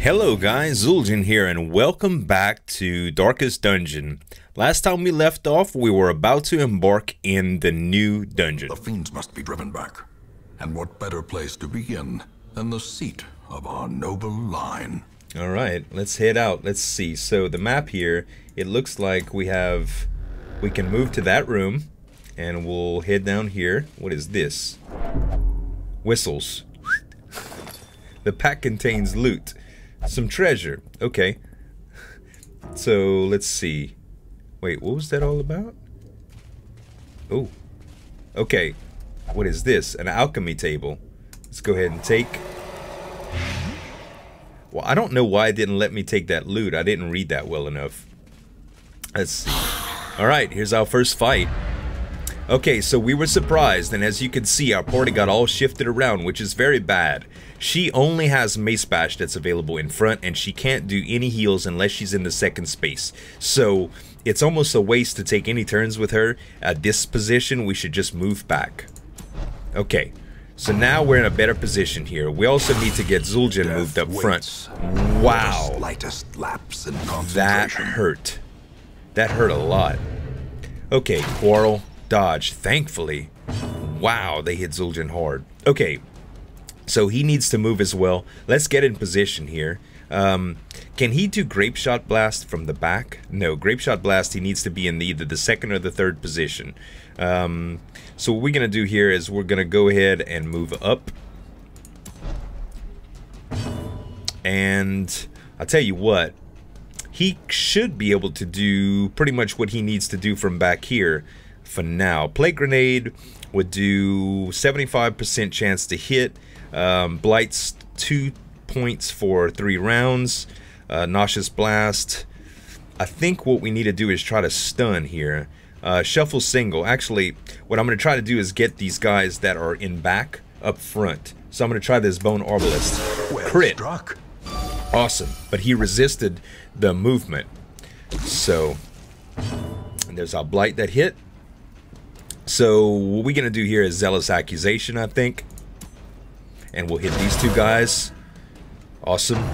Hello guys, Zueljin here and welcome back to Darkest Dungeon. Last time we left off, we were about to embark in the new dungeon. The fiends must be driven back. And what better place to begin than the seat of our noble line? Alright, let's head out. Let's see. So the map here, it looks like we can move to that room and we'll head down here. What is this? Whistles. The pack contains loot. Some treasure. Okay. So, let's see. Wait, what was that all about? Oh. Okay. What is this? An alchemy table. Let's go ahead and take. Well, I don't know why it didn't let me take that loot. I didn't read that well enough. Let's see. Alright, here's our first fight. Okay, so we were surprised, and as you can see, our party got all shifted around, which is very bad. She only has Mace Bash that's available in front, and she can't do any heals unless she's in the second space. So, it's almost a waste to take any turns with her. At this position, we should just move back. Okay, so now we're in a better position here. We also need to get Zueljin moved up front. Wow, that hurt. That hurt a lot. Okay, quarrel. Dodge, thankfully. Wow, they hit Zueljin hard. Okay, so he needs to move as well. Let's get in position here. Can he do Grape Shot Blast from the back? No, Grape Shot Blast, he needs to be in either the second or the third position. So what we're going to do here is we're going to go ahead and move up. And I'll tell you what, he should be able to do pretty much what he needs to do from back here. For now, Plague Grenade would do 75% chance to hit. Blight's 2 points for 3 rounds. Nauseous Blast. I think what we need to do is try to stun here. Shuffle Single. Actually, what I'm going to try to do is get these guys that are in back up front. So I'm going to try this Bone Arbalist. Crit. Struck. Awesome. But he resisted the movement. So, and there's our Blight that hit. So what we're going to do here is Zealous Accusation, I think. And we'll hit these two guys. Awesome.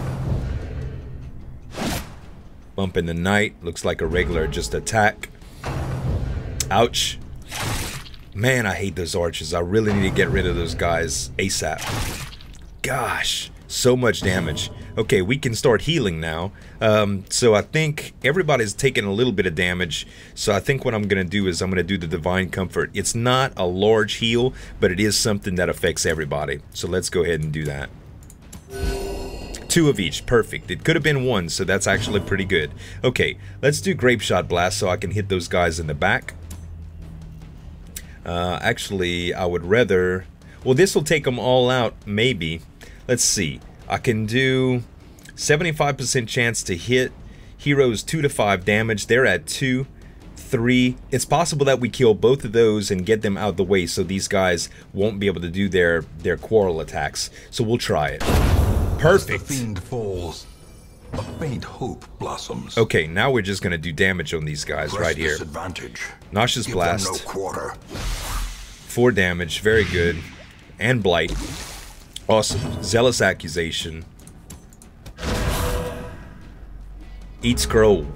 Bump in the Night. Looks like a regular just attack. Ouch. Man, I hate those archers. I really need to get rid of those guys ASAP. Gosh, so much damage. Okay, we can start healing now. So I think everybody's taking a little bit of damage. So I think what I'm going to do is I'm going to do the Divine Comfort. It's not a large heal, but it is something that affects everybody. So let's go ahead and do that. 2 of each. Perfect. It could have been 1, so that's actually pretty good. Okay, let's do Grape Shot Blast so I can hit those guys in the back. Actually, I would rather... Well, this will take them all out, maybe. Let's see. I can do 75% chance to hit. Heroes 2 to 5 damage. They're at 2, 3. It's possible that we kill both of those and get them out the way so these guys won't be able to do their quarrel attacks. So we'll try it. Perfect. As the fiend falls, a faint hope blossoms. Okay, now we're just going to do damage on these guys right here. Nauseous Blast. No quarter. 4 damage. Very good. And Blight. Awesome. Zealous Accusation. Eat Scroll.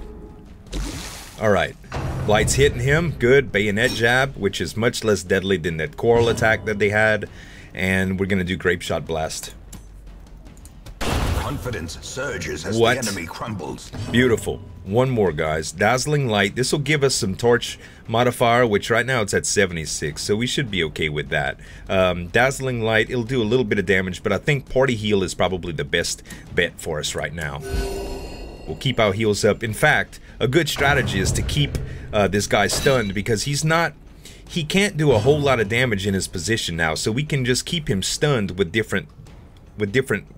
Alright. Blight's hitting him. Good. Bayonet Jab, which is much less deadly than that Quarrel attack that they had. And we're going to do Grape Shot Blast. Confidence surges as the enemy crumbles. Beautiful. One more, guys. Dazzling Light. This will give us some torch modifier, which right now it's at 76, so we should be okay with that. Dazzling Light, it'll do a little bit of damage, but I think Party Heal is probably the best bet for us right now. We'll keep our heals up. In fact, a good strategy is to keep this guy stunned because he can't do a whole lot of damage in his position now, so we can just keep him stunned with different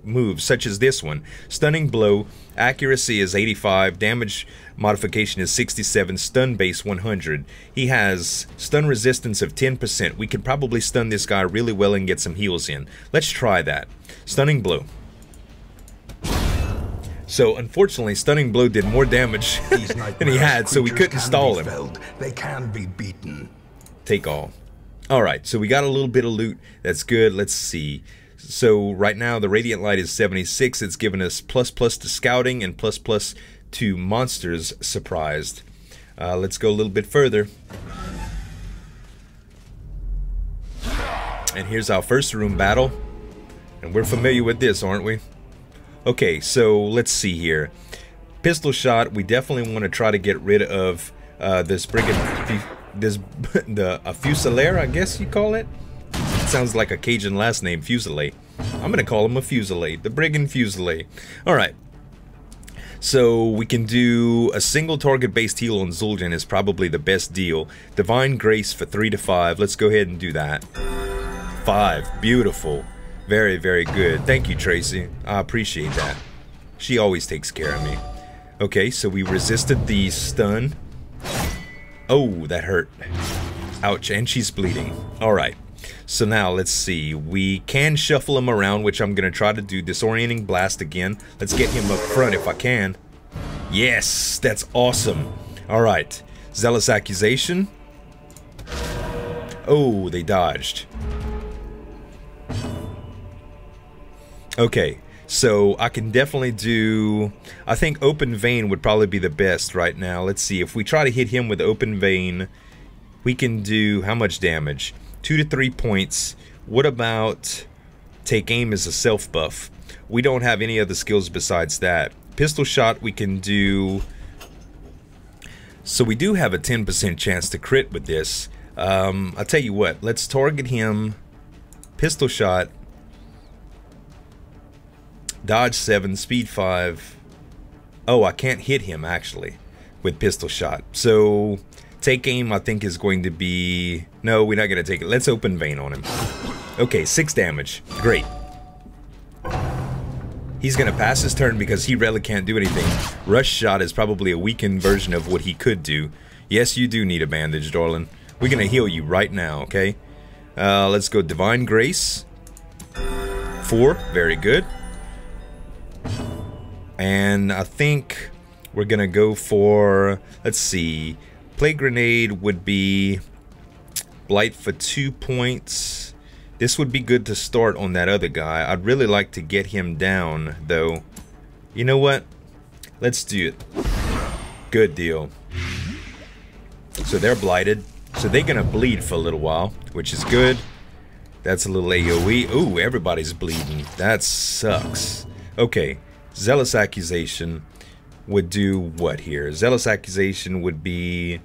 moves, such as this one. Stunning Blow, accuracy is 85, damage modification is 67, stun base 100. He has stun resistance of 10%. We could probably stun this guy really well and get some heals in. Let's try that. Stunning Blow. So unfortunately, Stunning Blow did more damage than he had, so we couldn't stall him. They can be beaten. Take all. Alright, so we got a little bit of loot. That's good. Let's see. So right now the radiant light is 76. It's given us ++ to scouting and ++ to monsters surprised. Let's go a little bit further. And here's our first room battle. And we're familiar with this, aren't we? Okay, so let's see here. Pistol shot, we definitely want to try to get rid of this brigand, a fusilier, I guess you call it. Sounds like a Cajun last name, Fusilier. I'm gonna call him a Fusilier, the brigand Fusilier. Alright. So we can do a single target based heal on Zueljin is probably the best deal. Divine Grace for 3 to 5. Let's go ahead and do that. 5. Beautiful. Very, very good. Thank you, Tracy. I appreciate that. She always takes care of me. Okay, so we resisted the stun. Oh, that hurt. Ouch, and she's bleeding. Alright. So now, let's see. We can shuffle him around, which I'm going to try to do. Disorienting Blast again. Let's get him up front if I can. Yes, that's awesome. Alright. Zealous Accusation. Oh, they dodged. Okay, so I can definitely do... I think Open Vein would probably be the best right now. Let's see. If we try to hit him with Open Vein, we can do how much damage? 2 to 3 points. What about Take Aim as a self buff? We don't have any other skills besides that. Pistol shot we can do. So we do have a 10% chance to crit with this. I'll tell you what. Let's target him. Pistol shot. Dodge 7, speed 5. Oh, I can't hit him actually with pistol shot. So Take Aim I think is going to be... No, we're not going to take it. Let's Open Vein on him. Okay, 6 damage. Great. He's going to pass his turn because he really can't do anything. Rush Shot is probably a weakened version of what he could do. Yes, you do need a bandage, darling. We're going to heal you right now, okay? Let's go Divine Grace. 4. Very good. And I think we're going to go for... Let's see... Plague Grenade would be Blight for 2 points. This would be good to start on that other guy. I'd really like to get him down, though. You know what? Let's do it. Good deal. So they're blighted. So they're going to bleed for a little while, which is good. That's a little AoE. Ooh, everybody's bleeding. That sucks. Okay. Zealous Accusation would do what here? Zealous Accusation would be...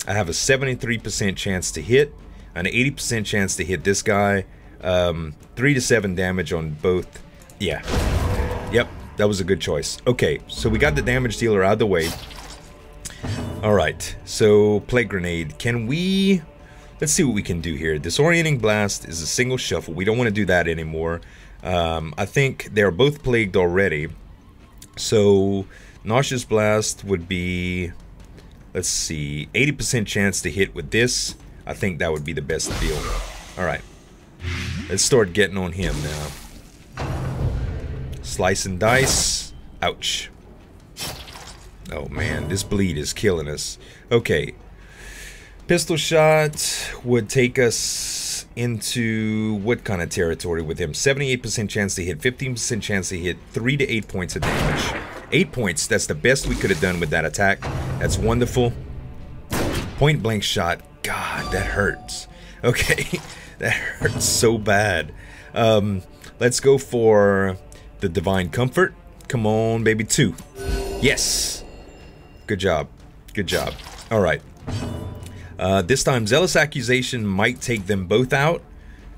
I have a 73% chance to hit, an 80% chance to hit this guy, 3 to 7 damage on both. Yeah. Yep, that was a good choice. Okay, so we got the damage dealer out of the way. Alright, so Plague Grenade. Can we... Let's see what we can do here. Disorienting Blast is a single shuffle. We don't want to do that anymore. I think they're both plagued already. So... Nauseous Blast would be, let's see, 80% chance to hit with this. I think that would be the best deal. Alright. Let's start getting on him now. Slice and dice. Ouch. Oh man, this bleed is killing us. Okay. Pistol shot would take us into what kind of territory with him? 78% chance to hit, 15% chance to hit, 3 to 8 points of damage. 8 points, that's the best we could have done with that attack. That's wonderful. Point blank shot. God, that hurts. Okay, that hurts so bad. Let's go for the Divine Comfort. Come on, baby, 2. Yes. Good job. Good job. All right. This time, Zealous Accusation might take them both out.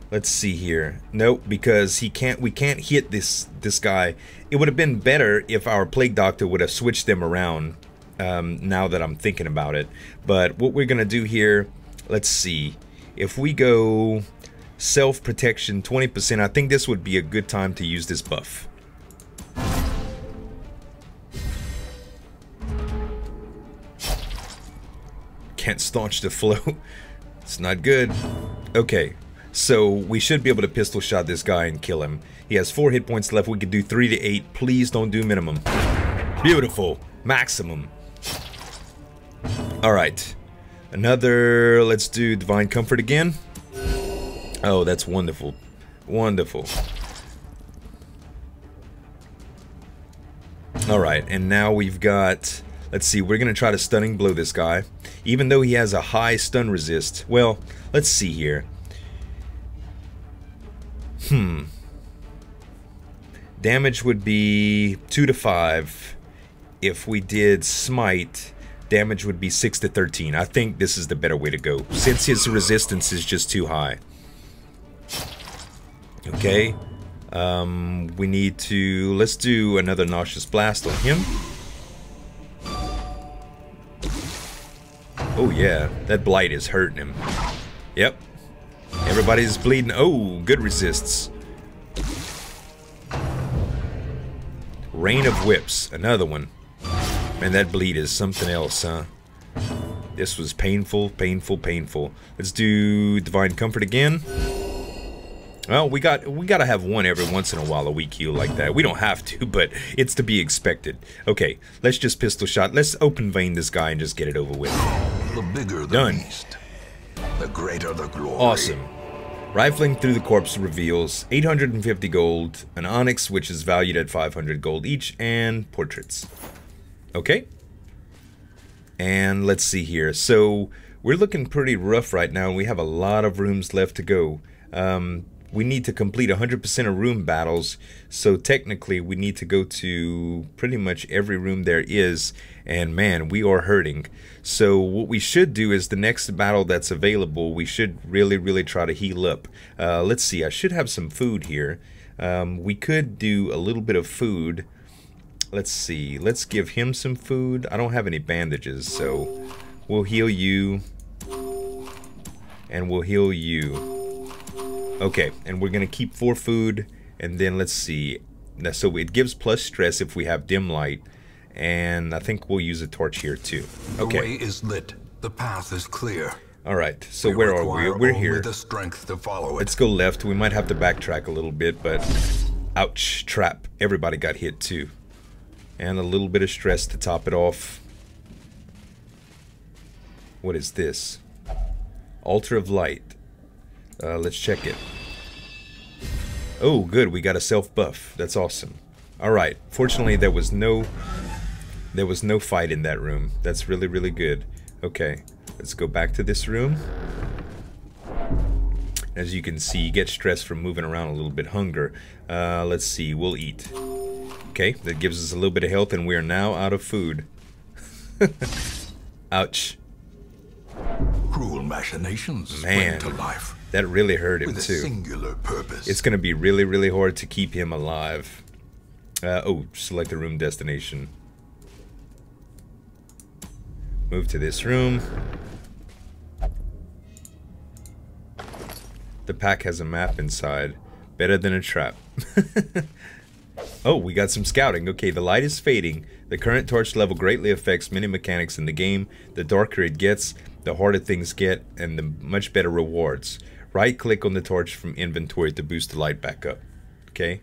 Let's see here. Nope, because we can't hit this guy. It would have been better if our Plague Doctor would have switched them around, now that I'm thinking about it. But what we're going to do here, let's see. If we go self-protection 20%, I think this would be a good time to use this buff. Can't staunch the flow. It's not good. Okay. So we should be able to pistol shot this guy and kill him. He has 4 hit points left. We can do 3 to 8. Please don't do minimum. Beautiful. Maximum. Alright. Another... Let's do Divine Comfort again. Oh, that's wonderful. Wonderful. Alright, and now we've got... Let's see, we're going to try to stunning blow this guy. Even though he has a high stun resist. Well, let's see here. Damage would be 2 to 5. If we did smite, damage would be 6 to 13. I think this is the better way to go, since his resistance is just too high. Okay. We need to... Let's do another Nauseous Blast on him. Oh yeah, that blight is hurting him. Yep. Everybody's bleeding. Oh, good resists. Rain of Whips, another one. Man, that bleed is something else, huh? This was painful, painful, painful. Let's do Divine Comfort again. Well, we gotta have one every once in a while, a weak heal like that. We don't have to, but it's to be expected. Okay, let's just pistol shot. Let's open vein this guy and just get it over with. The bigger the Done. beast, the greater the glory. Awesome. Rifling through the corpse reveals 850 gold, an onyx which is valued at 500 gold each, and portraits. Okay. And let's see here. So we're looking pretty rough right now, and we have a lot of rooms left to go. We need to complete 100% of room battles, so technically we need to go to pretty much every room there is, and man, we are hurting. So what we should do is the next battle that's available, we should really try to heal up. Let's see, I should have some food here. We could do a little bit of food. Let's see, let's give him some food. I don't have any bandages, so we'll heal you, and we'll heal you. Okay, and we're gonna keep 4 food, and then let's see. Now, so it gives plus stress if we have dim light, and I think we'll use a torch here too. Okay. The way is lit. The path is clear. All right. So where are we? We're here. The strength to follow it. Let's go left. We might have to backtrack a little bit, but ouch! Trap. Everybody got hit too, and a little bit of stress to top it off. What is this? Altar of Light. Let's check it. Oh, good. We got a self buff. That's awesome. All right. Fortunately, there was no fight in that room. That's really good. Okay. Let's go back to this room. As you can see, you get stressed from moving around a little bit. Hunger. Let's see. We'll eat. Okay. That gives us a little bit of health, and we are now out of food. Ouch. Cruel machinations Man. spring to life. That really hurt him With a too. singular purpose. It's going to be really hard to keep him alive. Oh, select a room destination. Move to this room. The pack has a map inside. Better than a trap. Oh, we got some scouting. Okay, the light is fading. The current torch level greatly affects many mechanics in the game. The darker it gets, the harder things get, and the much better rewards. Right-click on the torch from inventory to boost the light back up. Okay,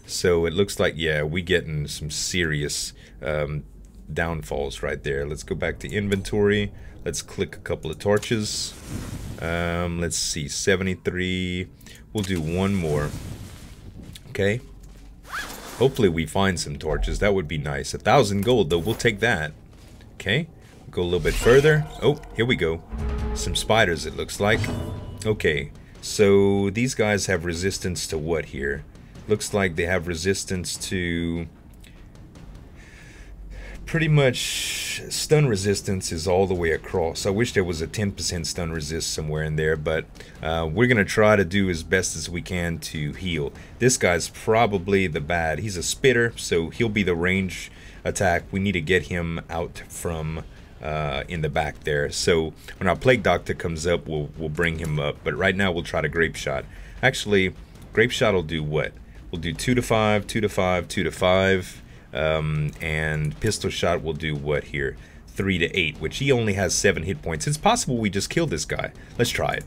so it looks like, yeah, we getting some serious downfalls right there. Let's go back to inventory. Let's click a couple of torches. Let's see, 73. We'll do one more. Okay. Hopefully we find some torches. That would be nice. 1,000 gold, though. We'll take that. Okay. Go a little bit further. Oh, here we go. Some spiders, it looks like. Okay. So these guys have resistance to what here? Looks like they have resistance to... Pretty much stun resistance is all the way across. I wish there was a 10% stun resist somewhere in there, but we're going to try to do as best as we can to heal. This guy's probably the bad. He's a spitter, so he'll be the range attack. We need to get him out from in the back there. So when our Plague Doctor comes up, we'll bring him up. But right now we'll try to Grape Shot. Actually, Grape Shot will do what? We'll do 2 to 5, 2 to 5, 2 to 5. And Pistol Shot will do what here? 3 to 8, which he only has 7 hit points. It's possible we just kill this guy. Let's try it.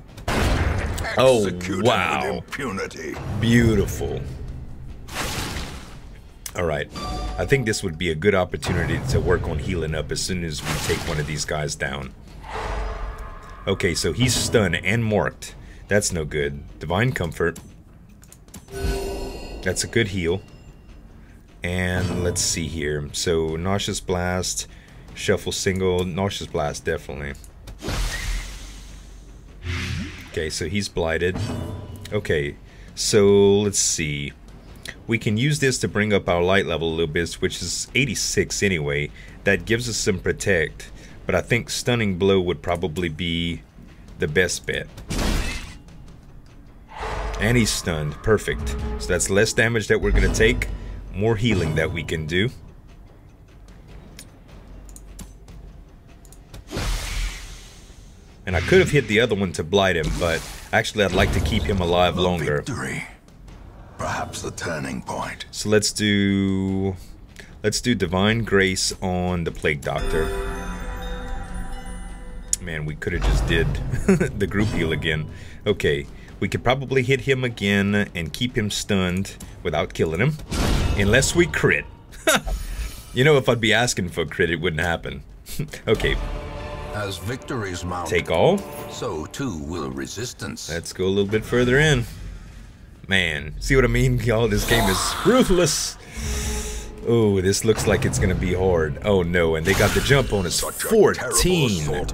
Oh, wow. With impunity. Beautiful. Alright. I think this would be a good opportunity to work on healing up as soon as we take one of these guys down. Okay, so he's stunned and marked. That's no good. Divine Comfort. That's a good heal. And let's see here. So nauseous blast, shuffle single, nauseous blast definitely. Okay, so he's blighted. Okay, so let's see. We can use this to bring up our light level a little bit, which is 86 anyway. That gives us some protect, but I think stunning blow would probably be the best bet. And he's stunned. Perfect. So that's less damage that we're going to take. More healing that we can do. And I could have hit the other one to blight him, but actually I'd like to keep him alive longer. Victory. Perhaps the turning point. So let's do Divine Grace on the Plague Doctor. Man, we could have just did the group heal again. Okay, we could probably hit him again and keep him stunned without killing him. Unless we crit. You know, if I'd be asking for a crit, it wouldn't happen. Okay. As victories mount, Take all. so too will resistance. Let's go a little bit further in. Man, see what I mean, y'all? This game is ruthless. Oh, this looks like it's gonna be hard. Oh no, and they got the jump on us. 14.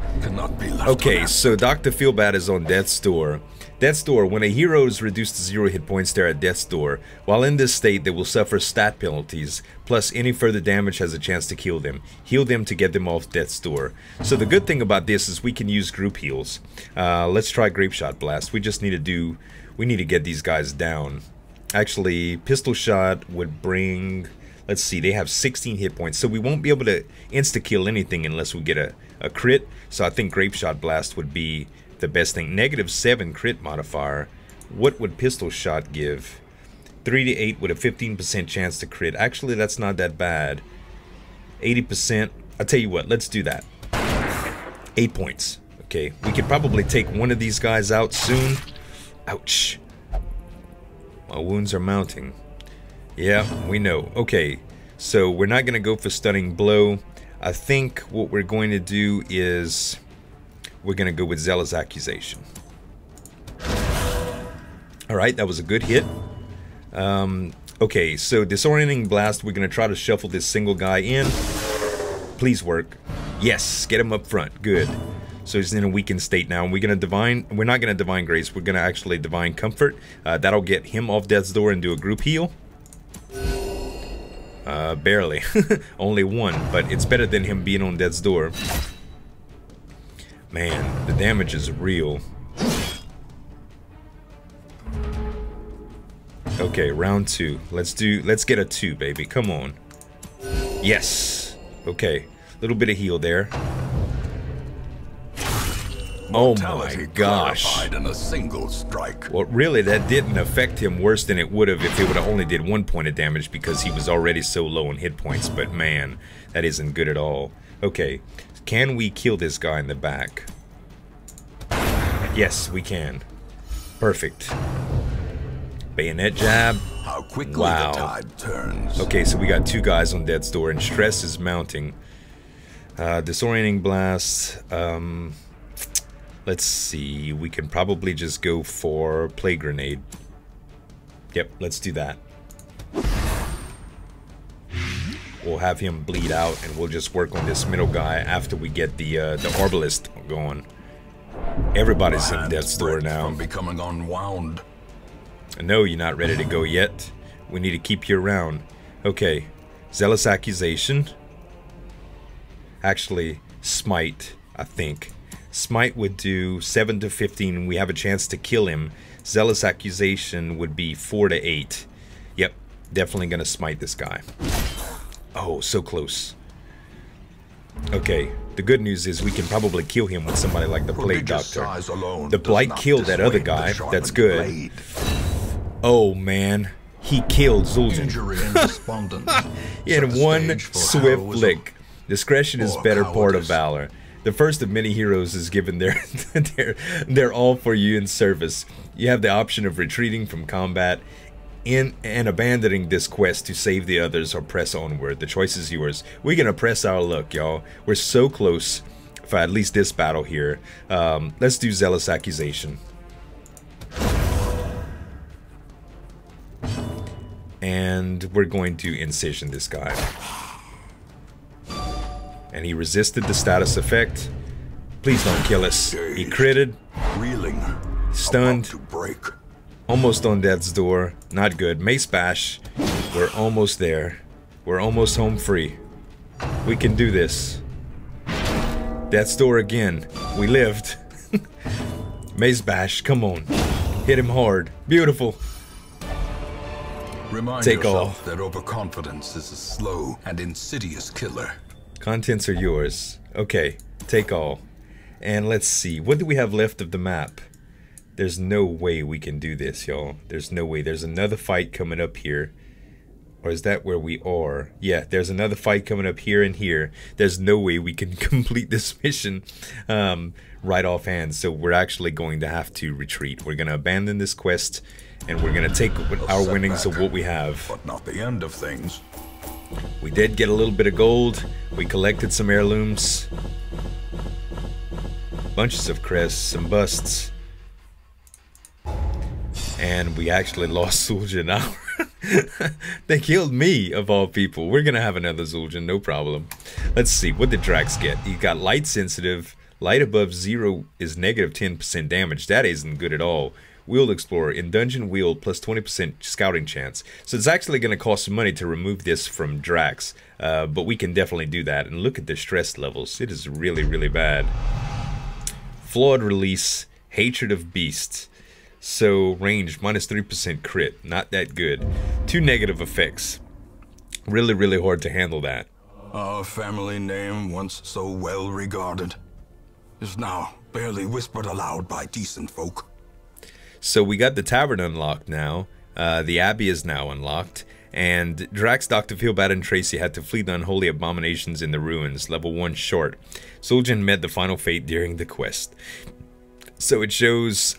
Okay, so Dr. Feelbad is on Death's Door. Death's Door, when a hero is reduced to 0 hit points, they're at Death's Door. While in this state, they will suffer stat penalties, plus any further damage has a chance to kill them. Heal them to get them off Death's Door. So the good thing about this is we can use group heals. Let's try Grape Shot Blast. We just need to get these guys down. Actually, Pistol Shot would bring... Let's see, they have 16 hit points, so we won't be able to insta-kill anything unless we get a crit. So I think Grape Shot Blast would be the best thing. -7 crit modifier. What would Pistol Shot give? 3 to 8 with a 15% chance to crit. Actually, that's not that bad. 80%. I'll tell you what, let's do that. 8 points. Okay, we could probably take one of these guys out soon. Ouch. My wounds are mounting. Yeah, we know. Okay, so we're not going to go for Stunning Blow. I think what we're going to do is we're going to go with Zealous Accusation. Alright, that was a good hit. Okay, so Disorienting Blast, we're going to try to shuffle this single guy in. Please work. Yes, get him up front. Good. So he's in a weakened state now. And we're not going to Divine Grace. We're going to actually Divine Comfort. That'll get him off Death's Door and do a group heal. Barely. Only one, but it's better than him being on Death's Door. Man, the damage is real. Okay, round 2. Let's get a 2, baby. Come on. Yes. Okay. Little bit of heal there. Oh my gosh. In a single strike. Well, really, that didn't affect him worse than it would have if it would have only did 1 point of damage because he was already so low on hit points. But man, that isn't good at all. Okay, can we kill this guy in the back? Yes, we can. Perfect. Bayonet jab. How quickly Wow. the tide turns. Okay, so we got 2 guys on Death's Door and stress is mounting. Disorienting Blast. Let's see, we can probably just go for Plague Grenade. Yep, let's do that. We'll have him bleed out and we'll just work on this middle guy after we get the Arbalist going. Everybody's in Death's Door now. From becoming unwound. No, you're not ready to go yet. We need to keep you around. Okay, Zealous Accusation. Actually, Smite, I think. Smite would do 7 to 15. We have a chance to kill him. Zealous Accusation would be 4 to 8. Yep, definitely gonna smite this guy. Oh, so close. Okay, the good news is we can probably kill him with somebody like the Plague Doctor. The Blight killed that other guy. That's good. Oh man, he killed Zueljin. He had one swift flick. Discretion is better part of valor. The first of many heroes is given their all for you in service. You have the option of retreating from combat and abandoning this quest to save the others or press onward. The choice is yours. We're gonna press our luck, y'all. We're so close for at least this battle here. Let's do Zealous Accusation. And we're going to incision this guy. And he resisted the status effect. Please don't kill us. He critted. Reeling. Stunned. About to break. Almost on death's door. Not good. Mace bash. We're almost there. We're almost home free. We can do this. Death's door again. We lived. Mace bash. Come on. Hit him hard. Beautiful. Remind yourself that overconfidence is a slow and insidious killer. Contents are yours. Okay. Take all. And let's see. What do we have left of the map? There's no way we can do this, y'all. There's no way. There's another fight coming up here. Or is that where we are? Yeah, there's another fight coming up here and here. There's no way we can complete this mission right offhand. So we're actually going to have to retreat. We're going to abandon this quest. And we're going to take our winnings of what we have. But not the end of things. We did get a little bit of gold. We collected some heirlooms. Bunches of crests, some busts. And we actually lost Zueljin now. They killed me, of all people. We're gonna have another Zueljin, no problem. Let's see, what did Drax get? He got light sensitive. Light above 0 is negative 10% damage. That isn't good at all. Wheeled Explorer. In dungeon wheeled plus 20% scouting chance. So it's actually gonna cost some money to remove this from Drax. But we can definitely do that. And look at the stress levels. It is really, really bad. Flawed release. Hatred of beasts. So range minus 3% crit, not that good. 2 negative effects. Really, really hard to handle that. Our family name, once so well regarded, is now barely whispered aloud by decent folk. So we got the tavern unlocked now. The abbey is now unlocked. And Drax, Dr. Feelbad, and Tracy had to flee the unholy abominations in the ruins, level 1 short. Zueljin met the final fate during the quest. So it shows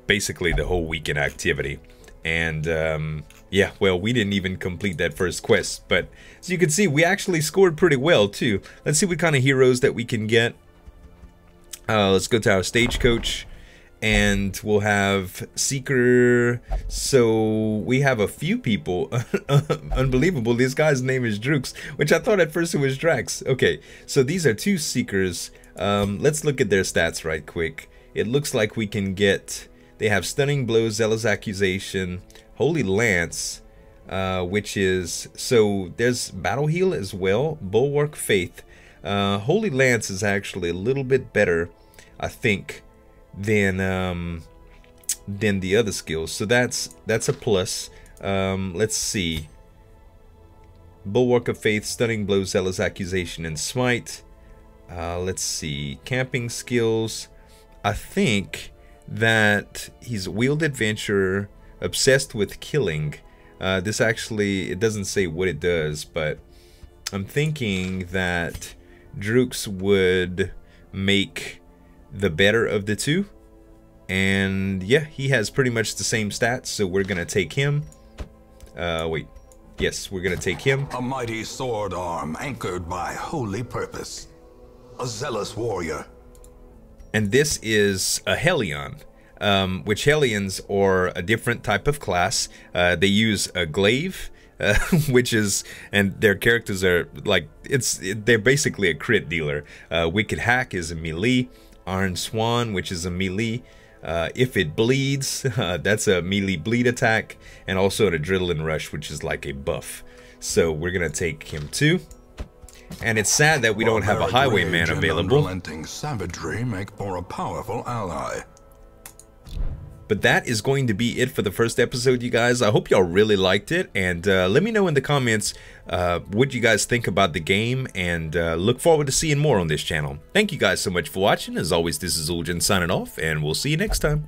basically the whole weekend activity. And yeah, well, we didn't even complete that first quest. But as you can see, we actually scored pretty well too. Let's see what kind of heroes that we can get. Let's go to our stagecoach. And we'll have Seeker. So we have a few people. Unbelievable. This guy's name is Drux, which I thought at first it was Drax. Okay, so these are 2 Seekers. Let's look at their stats right quick. It looks like we can get, they have Stunning Blow, Zealous Accusation, Holy Lance, which is, so there's Battle Heal as well, Bulwark Faith. Holy Lance is actually a little bit better, I think, than the other skills. So that's a plus. Let's see. Bulwark of Faith, Stunning Blow, Zealous Accusation, and Smite. Let's see. Camping skills. I think that he's Wheeled Adventurer, Obsessed with Killing. This actually, it doesn't say what it does, but I'm thinking that Drux would make the better of the 2. And yeah, he has pretty much the same stats, so we're gonna take him. Wait. Yes, we're gonna take him. A mighty sword arm anchored by holy purpose. A zealous warrior. And this is a Hellion, which Hellions are a different type of class. They use a glaive, which is, and their characters are like, they're basically a crit dealer. Wicked Hack is a melee. Iron Swan, which is a melee. If it bleeds, that's a melee bleed attack. And also an Adrenaline Rush, which is like a buff. So we're going to take him too. And it's sad that we don't have a Highwayman available. Unrelenting savagery make for a powerful ally. But that is going to be it for the first episode, you guys. I hope y'all really liked it. And let me know in the comments what you guys think about the game. And look forward to seeing more on this channel. Thank you guys so much for watching. As always, this is Zueljin signing off. And we'll see you next time.